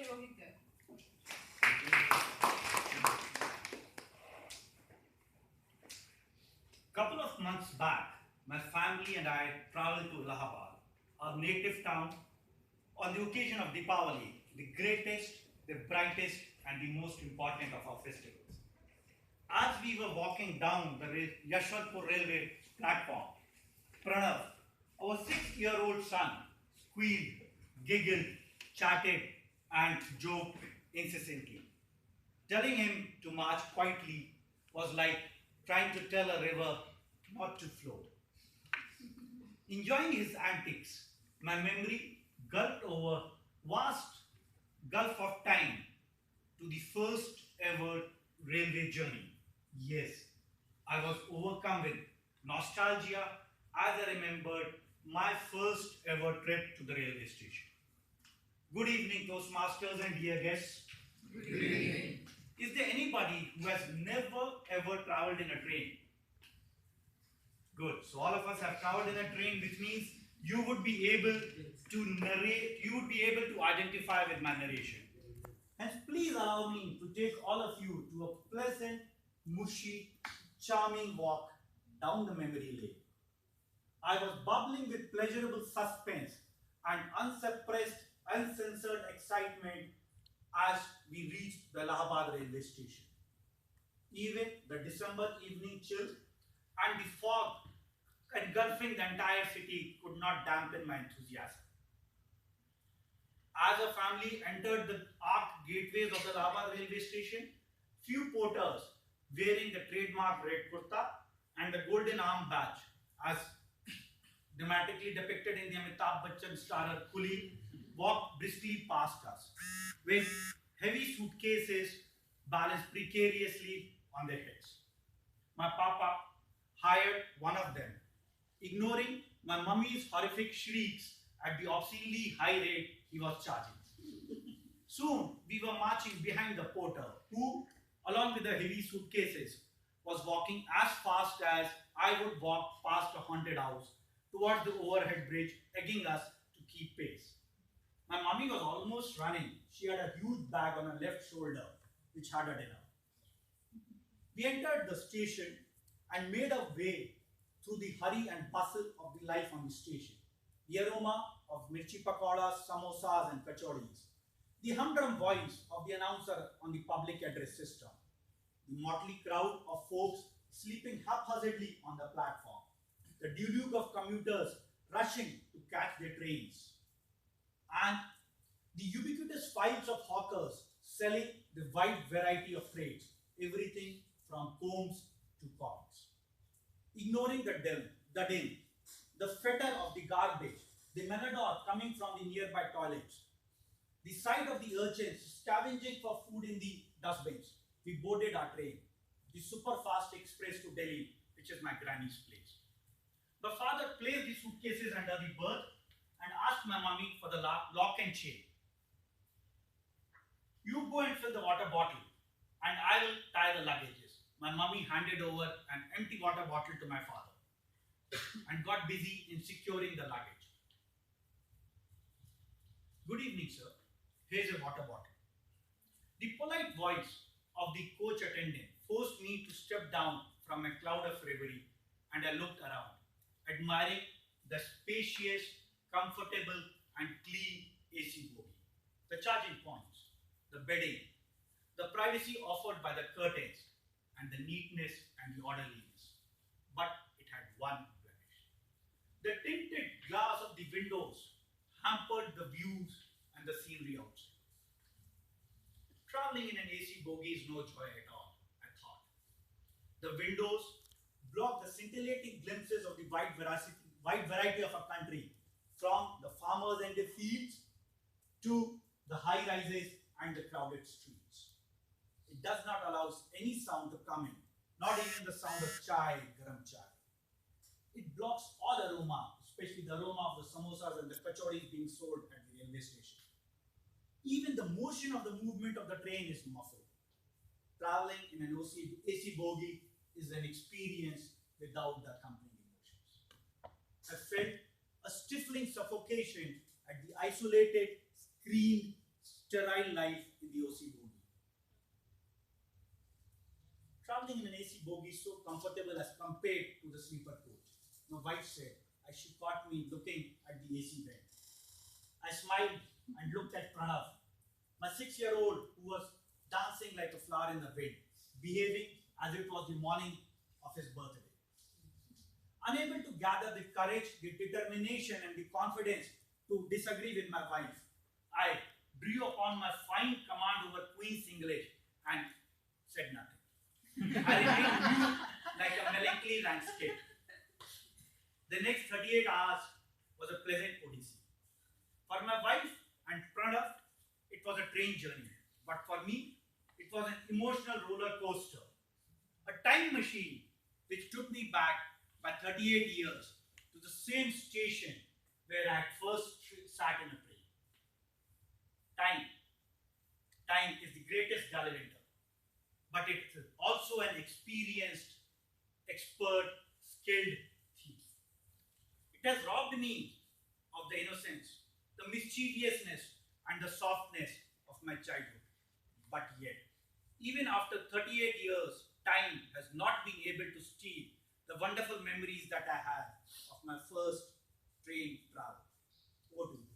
Mr. Rohit. Couple of months back, my family and I traveled to Allahabad, our native town, on the occasion of Deepavali, the greatest, the brightest, and the most important of our festivals. As we were walking down the Yashwantpur railway platform, Pranav, our 6-year-old son, squealed, giggled, chatted, and joked incessantly. Telling him to march quietly was like trying to tell a river not to flow. Enjoying his antics, my memory gulped over vast gulf of time to the first ever railway journey. Yes, I was overcome with nostalgia as I remembered my first ever trip to the railway station. Good evening, Toastmasters and dear guests. Good evening. Is there anybody who has never ever traveled in a train? Good. So all of us have traveled in a train, which means you would be able to narrate, you would be able to identify with my narration. And please allow me to take all of you to a pleasant, mushy, charming walk down the memory lane. I was bubbling with pleasurable suspense and unsuppressed, uncensored excitement as we reached the Allahabad railway station. Even the December evening chill and the fog engulfing the entire city could not dampen my enthusiasm. As a family entered the arched gateways of the Allahabad railway station, few porters wearing the trademark red kurta and the golden arm badge, as dramatically depicted in the Amitabh Bachchan starrer Coolie, walked briskly past us with heavy suitcases balanced precariously on their heads. My papa hired one of them, ignoring my mummy's horrific shrieks at the obscenely high rate he was charging. Soon we were marching behind the porter, who, along with the heavy suitcases, was walking as fast as I would walk past a haunted house towards the overhead bridge, egging us to keep pace. My mummy was almost running. She had a huge bag on her left shoulder, which had her dinner. We entered the station and made our way through the hurry and bustle of the life on the station. The aroma of mirchi pakoras, samosas, and kachoris. The humdrum voice of the announcer on the public address system. The motley crowd of folks sleeping haphazardly on the platform. The deluge of commuters rushing to catch their trains. And the ubiquitous files of hawkers selling the wide variety of trades, everything from combs to coins. Ignoring the din, the fetor of the garbage, the menador coming from the nearby toilets, the sight of the urchins scavenging for food in the dustbins, we boarded our train, the super-fast express to Delhi, which is my granny's place. The father placed the suitcases under the berth and asked my mummy for the lock and chain. You go and fill the water bottle, and I will tie the luggages. My mummy handed over an empty water bottle to my father and got busy in securing the luggage. Good evening, sir. Here's a water bottle. The polite voice of the coach attendant forced me to step down from a cloud of reverie, and I looked around, admiring the spacious, comfortable, and clean AC bogie, the charging points, the bedding, the privacy offered by the curtains, and the neatness and the orderliness. But it had one blemish. The tinted glass of the windows hampered the views and the scenery outside. Traveling in an AC bogie is no joy at all, I thought. The windows block the scintillating glimpses of the wide variety of a country, from the farmers and the fields to the high rises and the crowded streets. It does not allow any sound to come in, not even the sound of chai, garam chai. It blocks all aroma, especially the aroma of the samosas and the kachoris being sold at the railway station. Even the motion of the movement of the train is muffled. Traveling in an AC bogie is an experience without the accompanying emotions. I felt a stifling suffocation at the isolated, screened sterile life in the OC bogie. Traveling in an AC bogie is so comfortable as compared to the sleeper coach. My wife said, as she caught me looking at the AC vent. I smiled and looked at Pranav, my 6-year-old who was dancing like a flower in the wind, behaving as if it was the morning of his birthday. Unable to gather the courage, the determination, and the confidence to disagree with my wife, I drew upon my fine command over Queen's English and said nothing. I remained mute like a melancholy landscape. The next 38 hours was a pleasant odyssey. For my wife and Pranav, it was a train journey. But for me, it was an emotional roller coaster. A time machine which took me back by 38 years to the same station where I had first sat in a train. Time. Time is the greatest gallivanter. But it is also an experienced, expert, skilled thief. It has robbed me of the innocence, the mischievousness, and the softness of my childhood. But yet, even after 38 years, time has not been able to steal the wonderful memories that I have of my first train travel. Over to you.